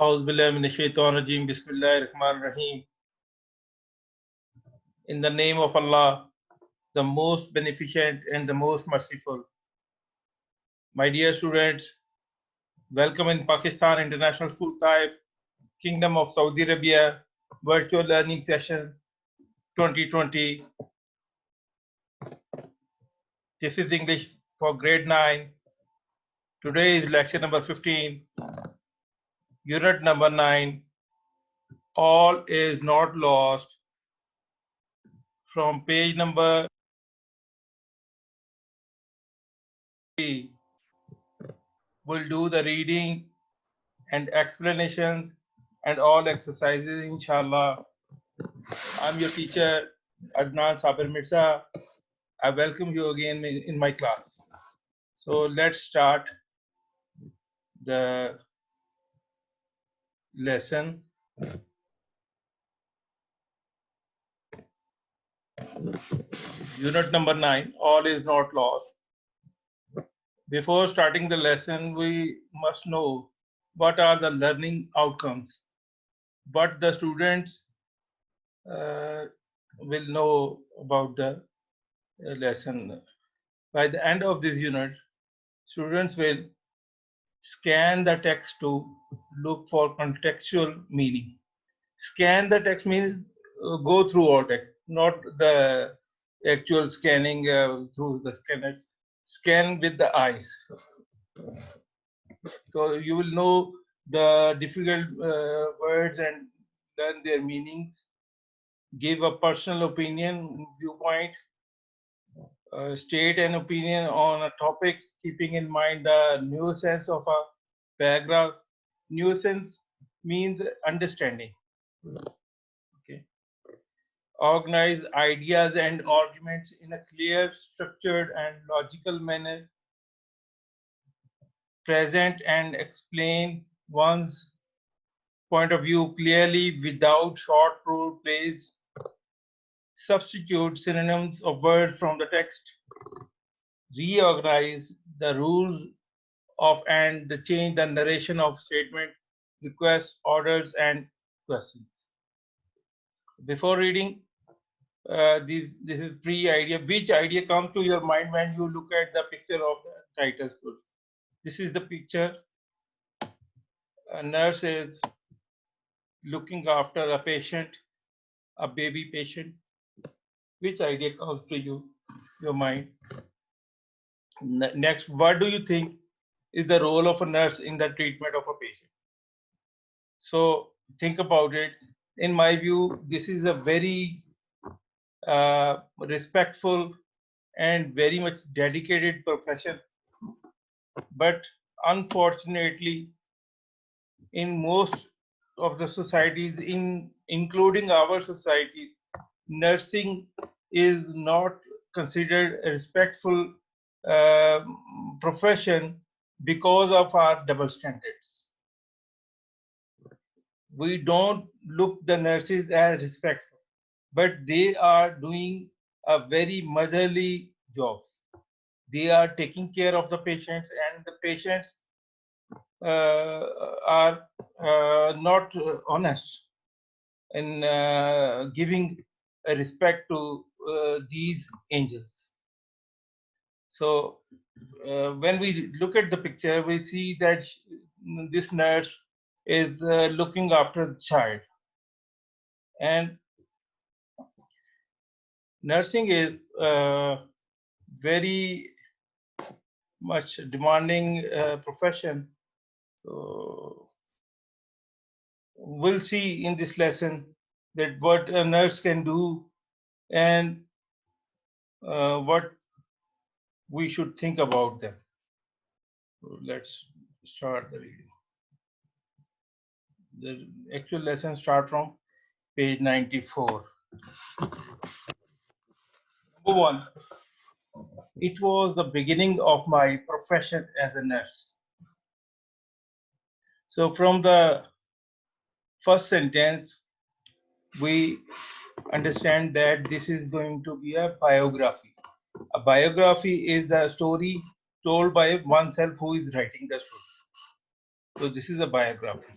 A'udhu billahi minash shaitanir rajeem. Bismillahir Rahmanir Rahim. In the name of Allah, the most beneficent and the most merciful. My dear students, welcome in Pakistan International School Type, Kingdom of Saudi Arabia, Virtual Learning Session 2020. This is English for grade 9. Today is lecture number 15, unit number 9. All is not lost. From page number 3, we'll do the reading and explanations and all exercises, inshallah. I'm your teacher, Adnan Sabir Mirza. I welcome you again in my class. So let's start the lesson. Unit number 9, all is not lost. Before starting the lesson, we must know what are the learning outcomes, what the students will know about the lesson. By the end of this unit, students will scan the text to look for contextual meaning. Scan the text means go through all text, not the actual scanning through the scanner. Scan with the eyes. So you will know the difficult words and learn their meanings. Give a personal opinion, viewpoint, state an opinion on a topic, keeping in mind the nuisance of a paragraph. Nuisance means understanding. Okay. Organize ideas and arguments in a clear, structured, and logical manner. Present and explain one's point of view clearly without short role plays. Substitute synonyms of words from the text. Reorganize the rules of and change the narration of statement, requests, orders, and questions. Before reading, this is pre-idea. Which idea comes to your mind when you look at the picture of the title school? This is the picture. A nurse is looking after a patient, a baby patient. Which idea comes to your mind? Next, what do you think is the role of a nurse in the treatment of a patient? So think about it. In my view, this is a very respectful and very much dedicated profession. But unfortunately, in most of the societies, including our society, nursing is not considered a respectful uh, profession because of our double standards. We don't look the nurses as respectful, but they are doing a very motherly job. They are taking care of the patients, and the patients are not honest in giving respect to these angels. So when we look at the picture, we see that this nurse is looking after the child, and nursing is very much demanding profession. So we'll see in this lesson that what a nurse can do and what we should think about them. So let's start the reading. The actual lesson start from page 94. Number 1. It was the beginning of my profession as a nurse. So from the first sentence, we understand that this is going to be a biography. A biography is the story told by oneself who is writing the story. So this is a biography.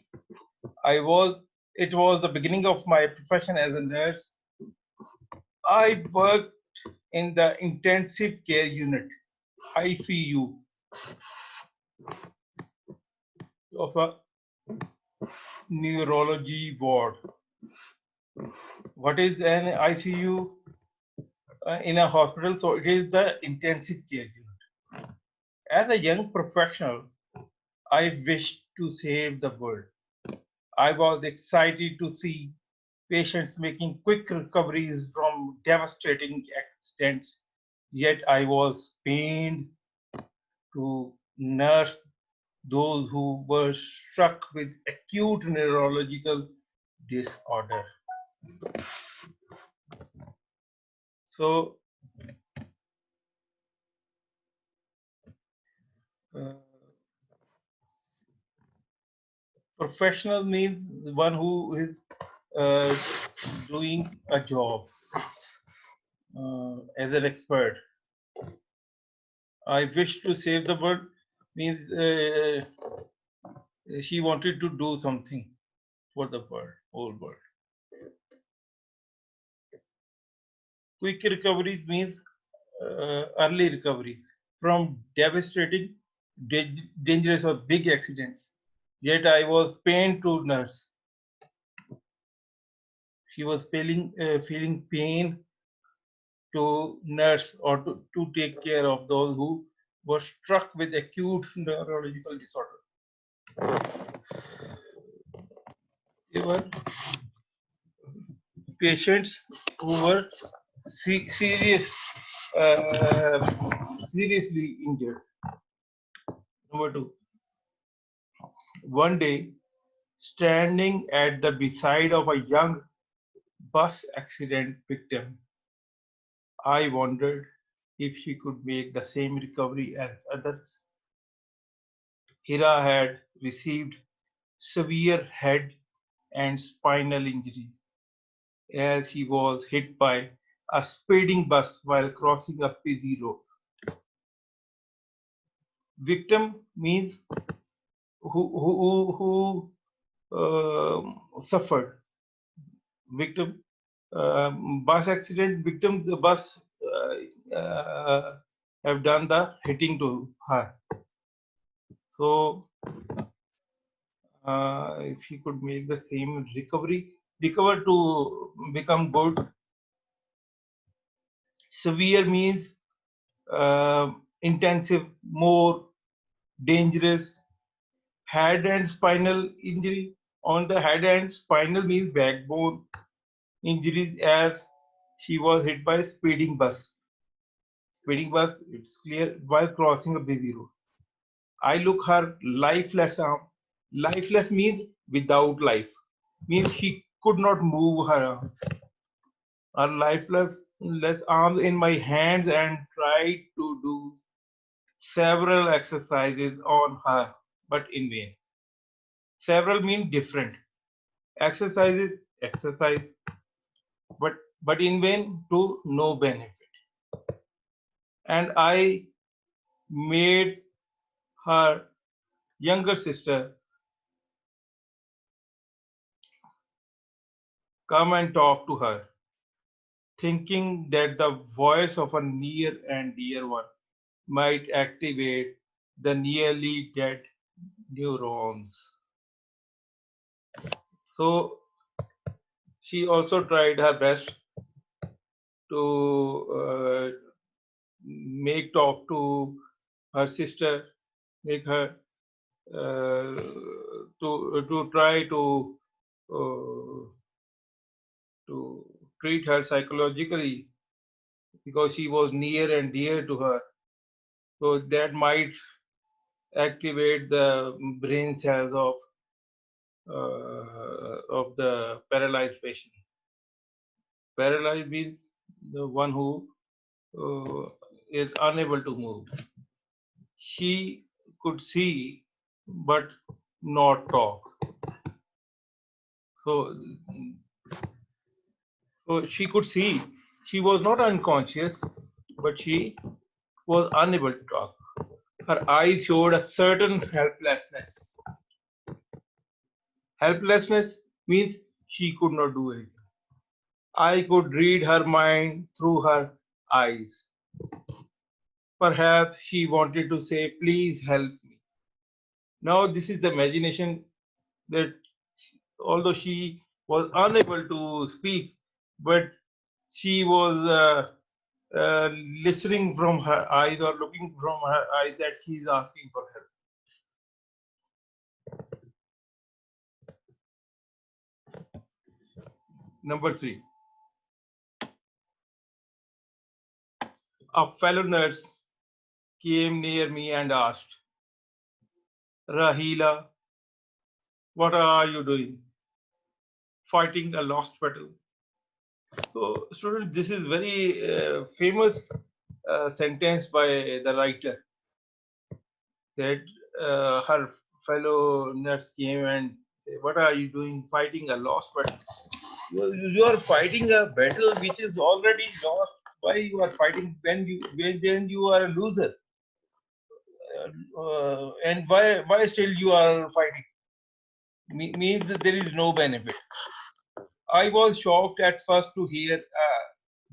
It was the beginning of my profession as a nurse. I worked in the intensive care unit, ICU, of a neurology ward. What is an ICU in a hospital? So it is the intensive care unit. As a young professional, I wished to save the world. I was excited to see patients making quick recoveries from devastating accidents, yet I was pained to nurse those who were struck with acute neurological disorder. So, uh, professional means one who is uh, doing a job as an expert. I wish to save the world means she wanted to do something for the world, whole world. Quick recoveries means early recovery from devastating, dangerous or big accidents. Yet I was pained to nurse. She was feeling pain to nurse or to take care of those who were struck with acute neurological disorder. They were patients who were uh, seriously injured. Number two, one day, standing at the beside of a young bus accident victim, I wondered if she could make the same recovery as others. Hira had received severe head and spinal injuries as he was hit by a speeding bus while crossing a busy road. Victim means who suffered. Victim, bus accident victim, the bus have done the hitting to her. So if he could make the same recover to become good. Severe means intensive, more dangerous. Head and spinal injury. On the head and spinal means backbone injuries as she was hit by a speeding bus. Speeding bus, it's clear, while crossing a busy road. I look her lifeless arm. Lifeless means without life. Means she could not move her arm. Her lifeless arms in my hands and tried to do several exercises on her, but in vain. Several mean different. Exercises, exercise, but in vain to no benefit. And I made her younger sister come and talk to her, thinking that the voice of a near and dear one might activate the nearly dead neurons. So she also tried her best to make talk to her sister, make her to try uh, to treat her psychologically because she was near and dear to her. So that might activate the brain cells of the paralyzed patient. Paralyzed means the one who is unable to move. She could see but not talk. So, so she could see. She was not unconscious, but she was unable to talk. Her eyes showed a certain helplessness. Helplessness means she could not do anything. I could read her mind through her eyes. Perhaps she wanted to say, please help me. Now, this is the imagination that although she was unable to speak, but she was uh, listening from her eyes or looking from her eyes that he is asking for help. Number three, a fellow nurse came near me and asked, Rahila, what are you doing? Fighting a lost battle. So, students, this is very famous sentence by the writer that her fellow nurse came and said, "What are you doing? Fighting a lost battle? You are fighting a battle which is already lost. Why you are fighting when you are a loser? And why still you are fighting? Means that there is no benefit." I was shocked at first to hear a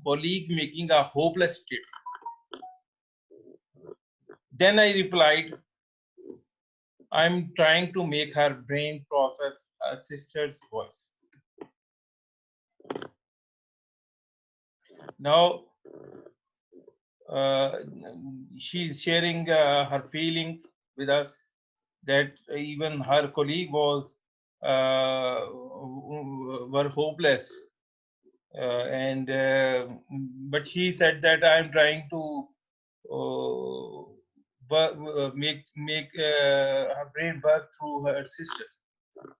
colleague making a hopeless statement. Then I replied, I'm trying to make her brain process her sister's voice. Now uh, she's sharing her feelings with us that even her colleague was were hopeless and but she said that I'm trying to make her brain work through her sister.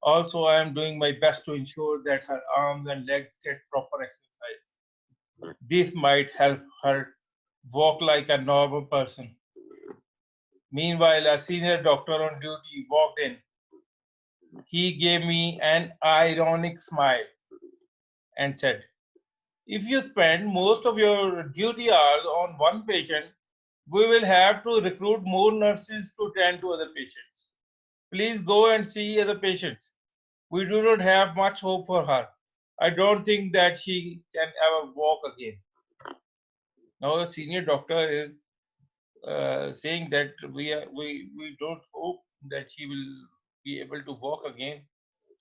Also, I am doing my best to ensure that her arms and legs get proper exercise. This might help her walk like a normal person. Meanwhile, a senior doctor on duty walked in. He gave me an ironic smile and said, if you spend most of your duty hours on one patient, we will have to recruit more nurses to tend to other patients. Please go and see other patients. We do not have much hope for her. I don't think that she can ever walk again. Now, a senior doctor is saying that we don't hope that she will be able to walk again.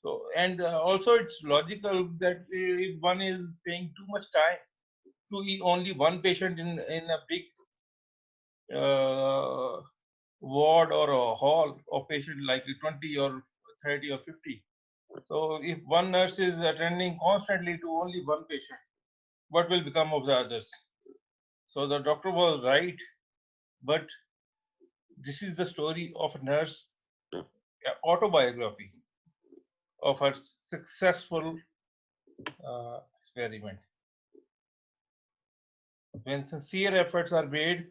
So, and also it's logical that if one is paying too much time to only one patient in a big uh, ward or a hall of patient like 20 or 30 or 50. So if one nurse is attending constantly to only one patient, what will become of the others? So the doctor was right, but this is the story of a nurse autobiography of her successful experiment. When sincere efforts are made,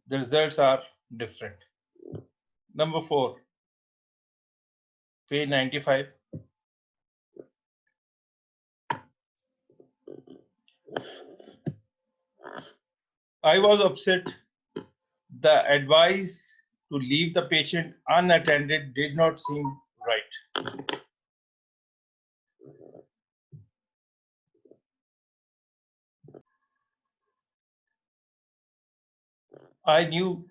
the results are different. Number four, page 95. I was upset. The advice to leave the patient unattended did not seem right. I knew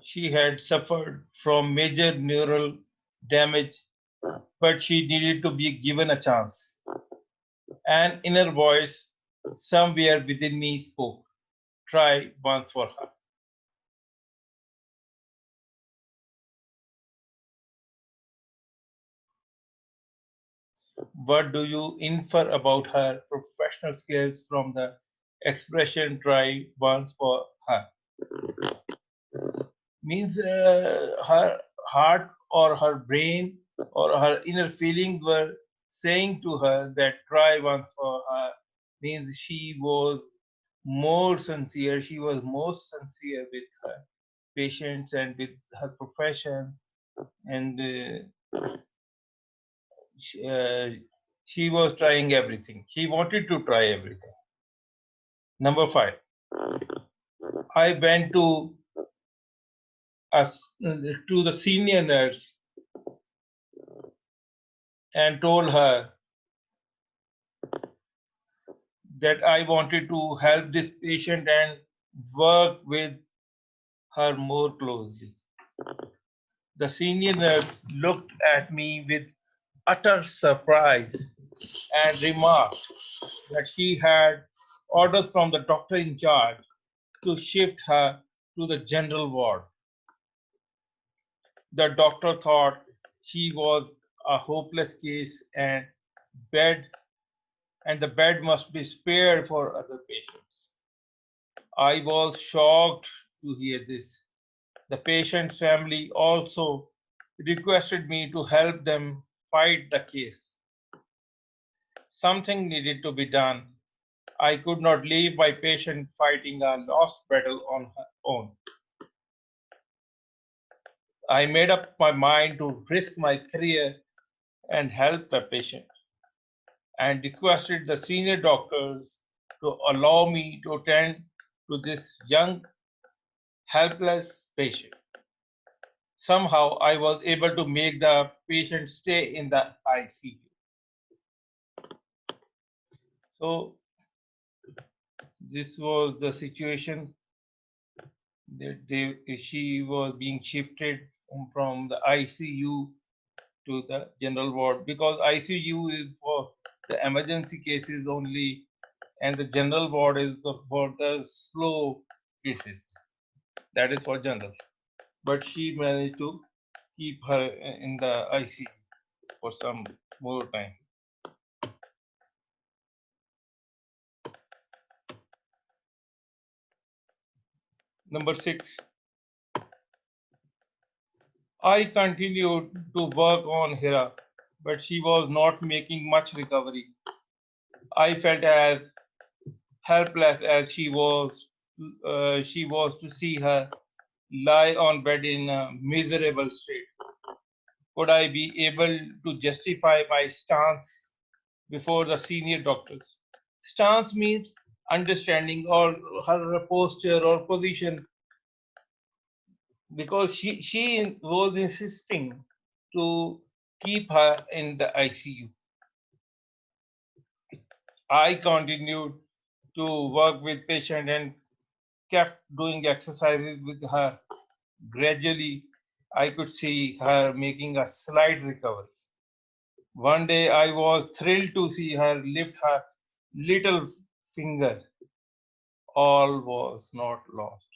she had suffered from major neural damage, but she needed to be given a chance. An inner voice somewhere within me spoke. Try once for her. What do you infer about her professional skills from the expression try once for her? Means her heart or her brain or her inner feelings were saying to her that try once for her means she was more sincere, she was most sincere with her patients and with her profession and she, uh, she was trying everything, she wanted to try everything. Number five, I went us to the senior nurse and told her that I wanted to help this patient and work with her more closely. The senior nurse looked at me with utter surprise and remarked that she had orders from the doctor in charge to shift her to the general ward. The doctor thought she was a hopeless case bed and the bed must be spared for other patients. I was shocked to hear this. The patient's family also requested me to help them fight the case. Something needed to be done. I could not leave my patient fighting a lost battle on her own. I made up my mind to risk my career and help the patient and requested the senior doctors to allow me to attend to this young, helpless patient. Somehow I was able to make the patient stay in the ICU. So this was the situation that she was being shifted from the ICU to the general ward because ICU is for the emergency cases only and the general ward is for the slow cases. That is for general. But she managed to keep her in the ICU for some more time. Number six, I continued to work on Hira, but she was not making much recovery. I felt as helpless as she was to see her lie on bed in a miserable state. Could I be able to justify my stance before the senior doctors? Stance means understanding or her posture or position because she was insisting to keep her in the ICU. I continued to work with patient and kept doing exercises with her. Gradually, I could see her making a slight recovery. One day, I was thrilled to see her lift her little finger. All was not lost.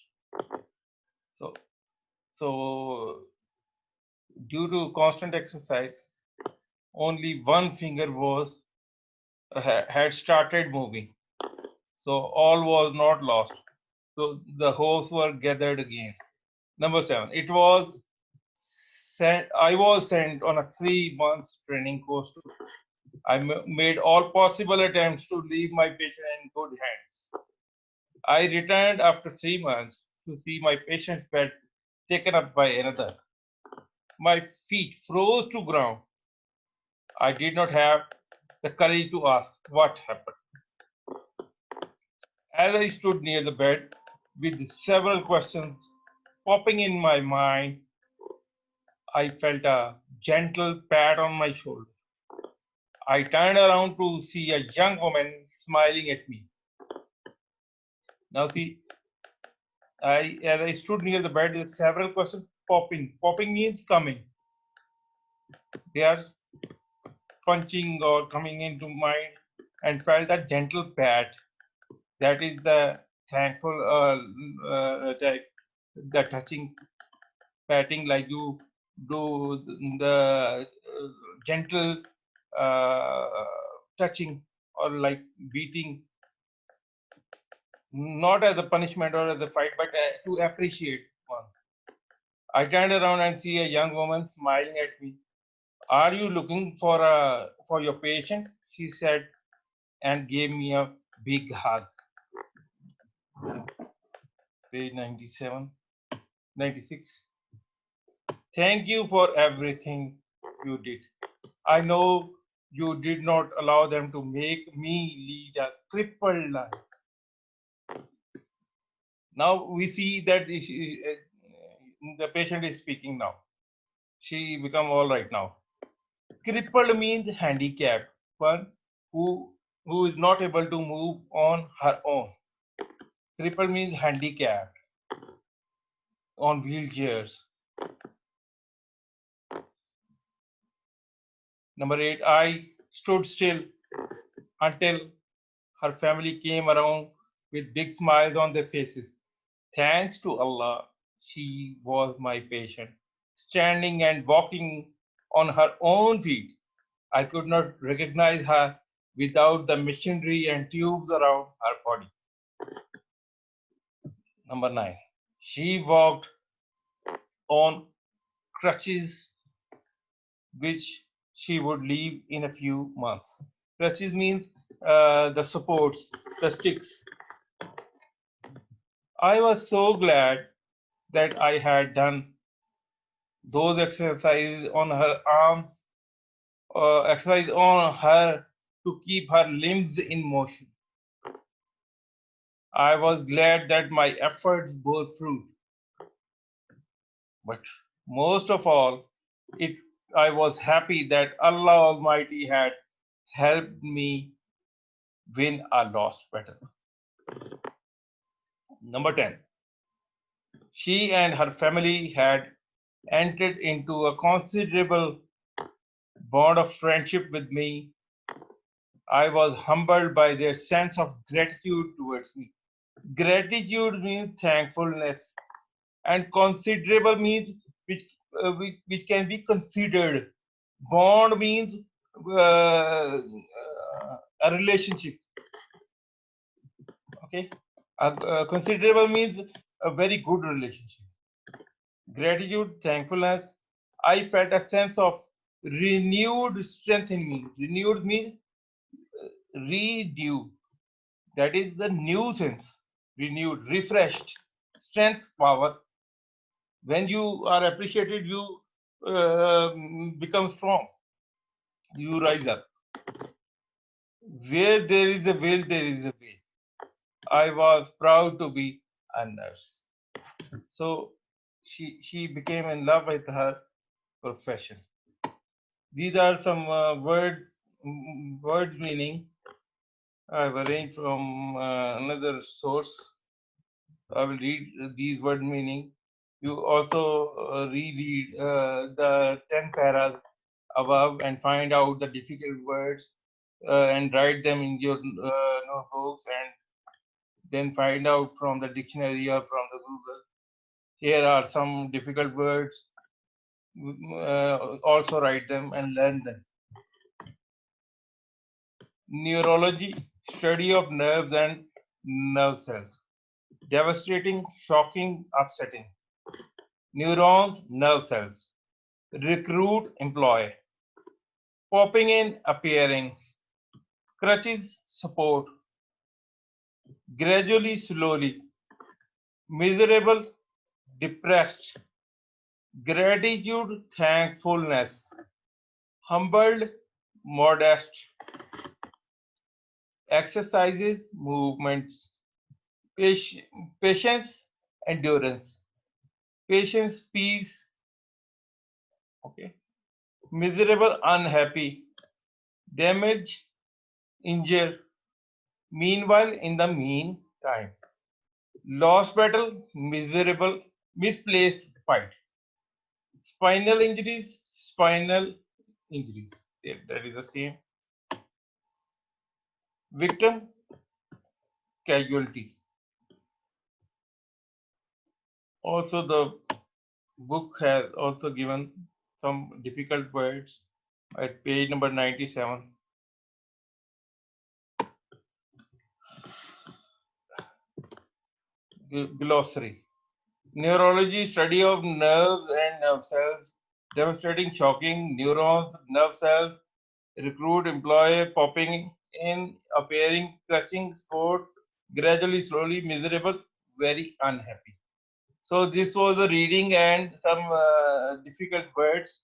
So, so due to constant exercise, only one finger had started moving. So all was not lost. So the hopes were gathered again. Number seven, I was sent on a 3 month training course. Made all possible attempts to leave my patient in good hands. I returned after 3 months to see my patient's bed taken up by another. My feet froze to ground. I did not have the courage to ask what happened. As I stood near the bed with several questions popping in my mind, I felt a gentle pat on my shoulder. I turned around to see a young woman smiling at me. Now, see, as I stood near the bed with several questions popping. Popping means coming. They are punching or coming into mind and felt a gentle pat. That is the thankful, the touching patting like you do the gentle uh, touching or like beating, not as a punishment or as a fight, but to appreciate one. I turned around and see a young woman smiling at me. Are you looking for your patient? She said and gave me a big hug. Page 97, 96. Thank you for everything you did. I know you did not allow them to make me lead a crippled life. Now we see that the patient is speaking now. She become all right now. Crippled means handicapped, one who is not able to move on her own. Crippled means handicapped, on wheelchairs. Number 8, I stood still until her family came around with big smiles on their faces. Thanks to Allah, she was my patient, standing and walking on her own feet. I could not recognize her without the machinery and tubes around her body. Number 9, she walked on crutches, which she would leave in a few months. Crutches means the supports, the sticks. I was so glad that I had done those exercises on her arms, exercise on her to keep her limbs in motion. I was glad that my efforts bore fruit, but most of all, it I was happy that Allah Almighty had helped me win a lost battle. Number 10. She and her family had entered into a considerable bond of friendship with me. I was humbled by their sense of gratitude towards me. Gratitude means thankfulness, and considerable means which can be considered. Bond means a relationship. Okay, considerable means a very good relationship. Gratitude, thankfulness. I felt a sense of renewed strength in me. Renewed means redo. That is the new sense. Renewed, refreshed, strength, power. When you are appreciated, you become strong. You rise up. Where there is a will, there is a way. I was proud to be a nurse. So she became in love with her profession. These are some words meaning I've arranged from another source. I will read these word meanings. You also reread the 10 paras above and find out the difficult words and write them in your notebooks, and then find out from the dictionary or from the Google. Here are some difficult words. Also write them and learn them. Neurology, study of nerves and nerve cells. Devastating, shocking, upsetting. Neurons, nerve cells. Recruit, employ. Popping in, appearing. Crutches, support. Gradually, slowly. Miserable, depressed. Gratitude, thankfulness. Humbled, modest. Exercises, movements. Patience, endurance. Patience, peace. Okay. Miserable, unhappy. Damage, injure. Meanwhile, in the meantime. Lost battle, miserable, misplaced fight. Spinal injuries, spinal injuries. Yeah, that is the same. Victim, casualty. Also, the book has also given some difficult words at page number 97. Glossary. Neurology, study of nerves and nerve cells, demonstrating shocking neurons, nerve cells, recruit, employ, popping in, appearing, clutching, sport, gradually, slowly, miserable, very unhappy. So this was the reading and some difficult words.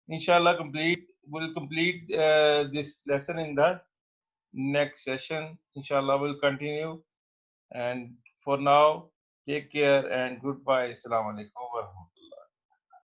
Inshallah, will complete this lesson in the next session. Inshallah, will continue. And for now, take care and goodbye. Assalamu alaikum.